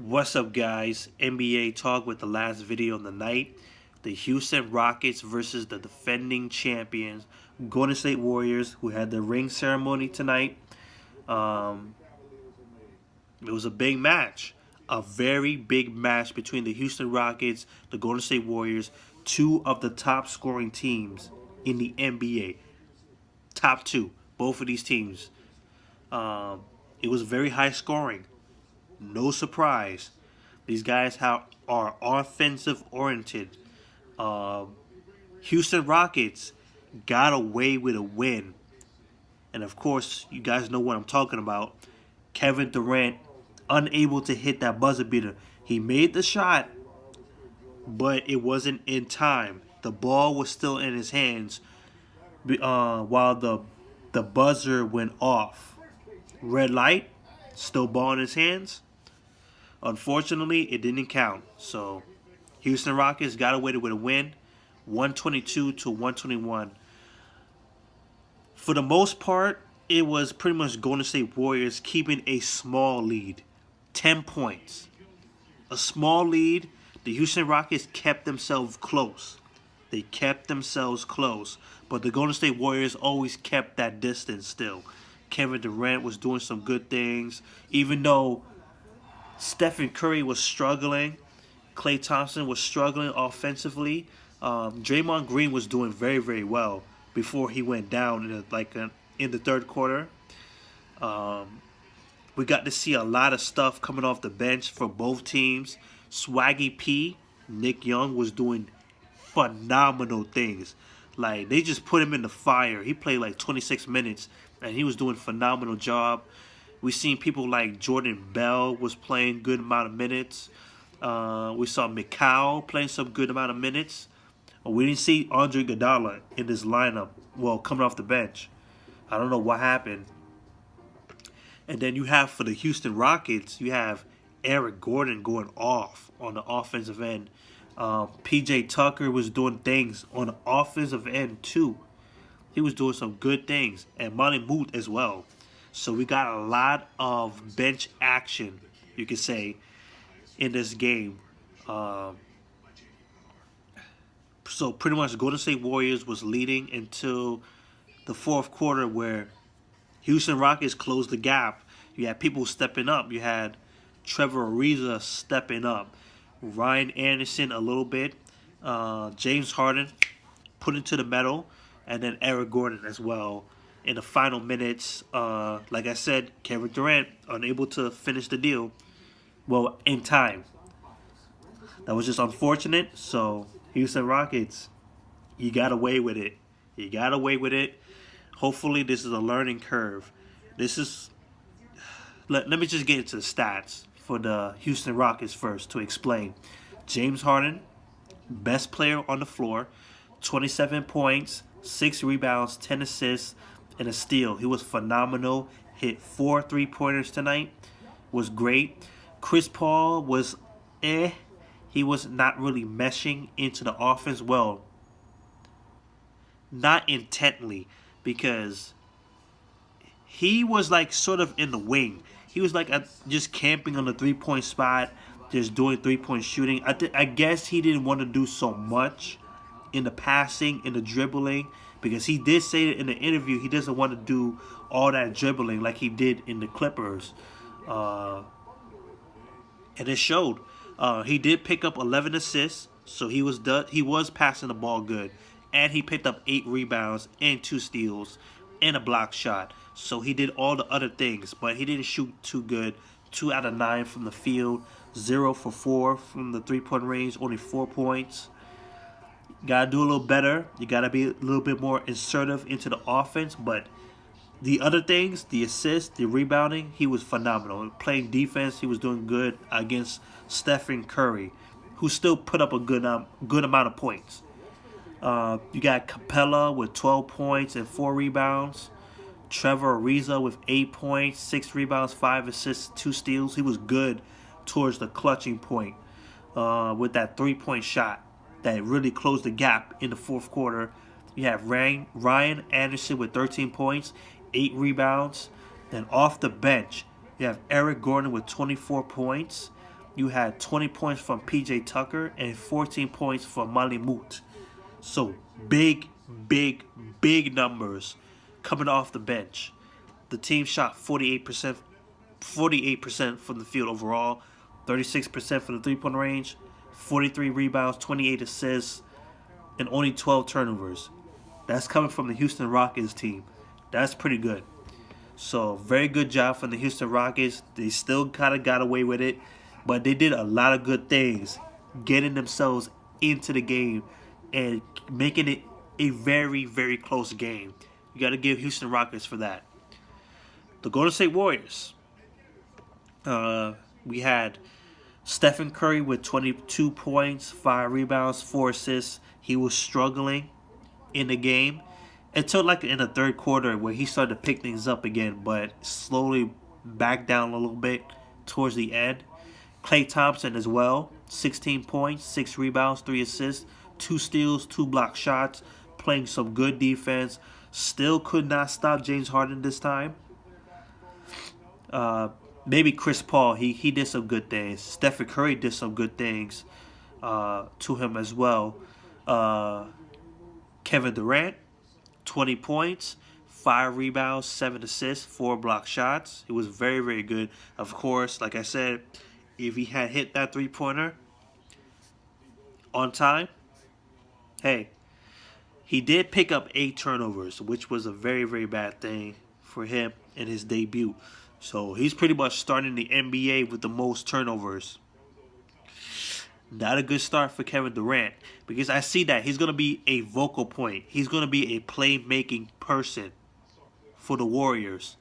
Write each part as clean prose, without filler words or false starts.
What's up, guys? NBA talk with the last video of the night. The Houston Rockets versus the defending champions, Golden State Warriors, who had the ring ceremony tonight. Um, it was a big match. A very big match between the Houston Rockets, the Golden State Warriors, two of the top scoring teams in the NBA. Top two, both of these teams. Um, it was very high scoring. No surprise. These guys are offensive oriented. Um, Houston Rockets got away with a win. And of course, you guys know what I'm talking about. Kevin Durant unable to hit that buzzer beater. He made the shot, but it wasn't in time. The ball was still in his hands while the buzzer went off. Red light, still ball in his hands. Unfortunately, it didn't count. So Houston Rockets got away with a win, 122 to 121. For the most part, it was pretty much Golden State Warriors keeping a small lead, 10 points. A small lead. The Houston Rockets kept themselves close. They kept themselves close. But the Golden State Warriors always kept that distance still. Kevin Durant was doing some good things. Even though Stephen Curry was struggling, Klay Thompson was struggling offensively. Draymond Green was doing very, very well before he went down in the third quarter. We got to see a lot of stuff coming off the bench for both teams. Swaggy P, Nick Young, was doing phenomenal things. Like, they just put him in the fire. He played like 26 minutes, and he was doing a phenomenal job. We seen people like Jordan Bell was playing good amount of minutes. We saw Mikal playing some good amount of minutes. We didn't see Andre Iguodala in this lineup. Well, coming off the bench, I don't know what happened. And then you have for the Houston Rockets, you have Eric Gordon going off on the offensive end. PJ Tucker was doing things on the offensive end too. He was doing some good things, and Monty Moot as well. So we got a lot of bench action, you could say, in this game. So pretty much Golden State Warriors was leading until the fourth quarter where Houston Rockets closed the gap. You had people stepping up. You had Trevor Ariza stepping up. Ryan Anderson a little bit. James Harden put into the metal. And then Eric Gordon as well. In the final minutes, like I said, Kevin Durant unable to finish the deal. Well, in time. That was just unfortunate. So, Houston Rockets, you got away with it. You got away with it. Hopefully, this is a learning curve. This is... Let me just get into the stats for the Houston Rockets first to explain. James Harden, best player on the floor, 27 points, 6 rebounds, 10 assists, and a steal. He was phenomenal. Hit 4 3-pointers tonight. Was great. Chris Paul was He was not really meshing into the offense well. Not intently, because he was like sort of in the wing. He was like just camping on the 3-point spot, just doing 3-point shooting. I guess he didn't want to do so much in the passing, in the dribbling, because he did say in the interview he doesn't want to do all that dribbling like he did in the Clippers. And it showed. He did pick up 11 assists, so he was passing the ball good. And he picked up 8 rebounds and 2 steals and a block shot. So he did all the other things, but he didn't shoot too good. 2 out of 9 from the field, 0 for 4 from the 3-point range, only 4 points. Gotta do a little better. You gotta be a little bit more assertive into the offense. But the other things, the assists, the rebounding, he was phenomenal. Playing defense, he was doing good against Stephen Curry, who still put up a good amount of points. You got Capella with 12 points and 4 rebounds. Trevor Ariza with 8 points, 6 rebounds, 5 assists, 2 steals. He was good towards the clutching point with that 3-point shot that really closed the gap in the fourth quarter. You have Ryan Anderson with 13 points, 8 rebounds. Then off the bench, you have Eric Gordon with 24 points. you had 20 points from PJ Tucker and 14 points from Mali Moot. So big, big, big numbers coming off the bench. The team shot 48% from the field overall, 36% from the three-point range, 43 rebounds, 28 assists, and only 12 turnovers. That's coming from the Houston Rockets team. That's pretty good. So very good job from the Houston Rockets. They still kind of got away with it, but they did a lot of good things, getting themselves into the game and making it a very, very close game. You got to give Houston Rockets for that. The Golden State Warriors. We had Stephen Curry with 22 points, 5 rebounds, 4 assists. He was struggling in the game until like in the third quarter where he started to pick things up again, but slowly back down a little bit towards the end. Klay Thompson as well, 16 points, 6 rebounds, 3 assists, 2 steals, 2 block shots, playing some good defense. Still could not stop James Harden this time. Maybe Chris Paul, he did some good things. Stephen Curry did some good things to him as well. Kevin Durant, 20 points, 5 rebounds, 7 assists, 4 block shots. It was very, very good. Of course, like I said, if he had hit that three-pointer on time, hey, he did pick up 8 turnovers, which was a very, very bad thing for him in his debut. So he's pretty much starting the NBA with the most turnovers. Not a good start for Kevin Durant because I see that he's going to be a vocal point. He's going to be a playmaking person for the Warriors.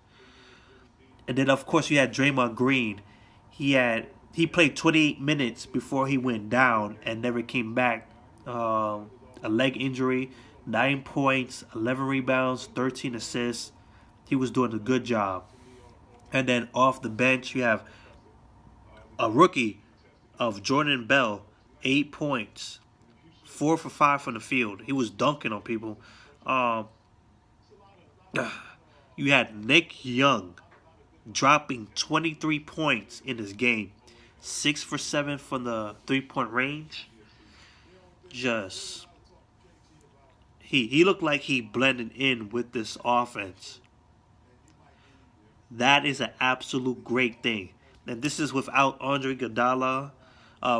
And then, of course, you had Draymond Green. He played 28 minutes before he went down and never came back. A leg injury, 9 points, 11 rebounds, 13 assists. He was doing a good job. And then off the bench, you have a rookie of Jordan Bell, 8 points, 4 for 5 from the field. He was dunking on people. You had Nick Young dropping 23 points in this game, 6 for 7 from the three-point range. He looked like he blended in with this offense. That is an absolute great thing. And this is without Andre Iguodala.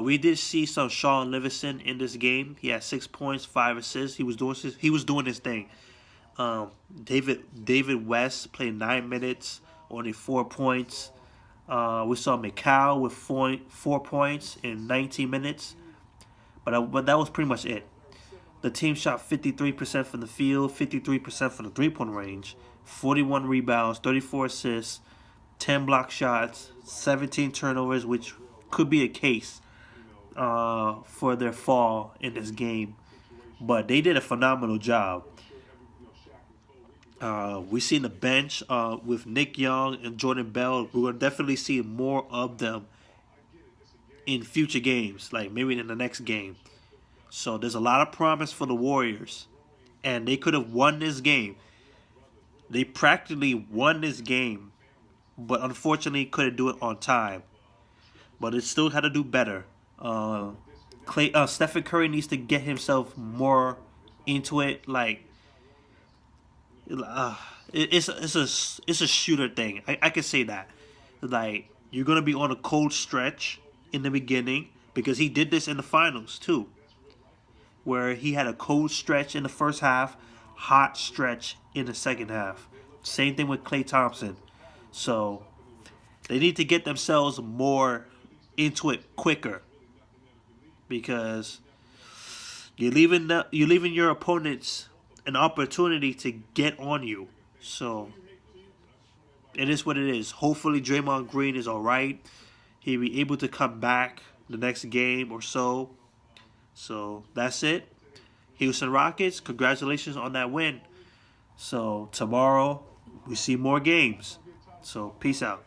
We did see some Sean Livingston in this game. He had 6 points, 5 assists. He was doing his thing. David West played 9 minutes, only 4 points. We saw Mikal with 4 points in 19 minutes. But that was pretty much it. The team shot 53% from the field, 53% from the three-point range, 41 rebounds, 34 assists, 10 block shots, 17 turnovers, which could be a case for their fall in this game. But they did a phenomenal job. We seen the bench with Nick Young and Jordan Bell. We're going to definitely see more of them in future games, like maybe in the next game. So there's a lot of promise for the Warriors. And they could have won this game. They practically won this game, but unfortunately couldn't do it on time. But it still had to do better. Stephen Curry needs to get himself more into it. Like, it's a shooter thing. I can say that. Like, you're gonna be on a cold stretch in the beginning because he did this in the finals too, where he had a cold stretch in the first half, hot stretch in the second half. Same thing with Klay Thompson. So they need to get themselves more into it quicker because you're leaving your opponents an opportunity to get on you. So it is what it is. Hopefully Draymond Green is all right. He'll be able to come back the next game or so. So that's it. Houston Rockets, congratulations on that win. So tomorrow we see more games. So peace out.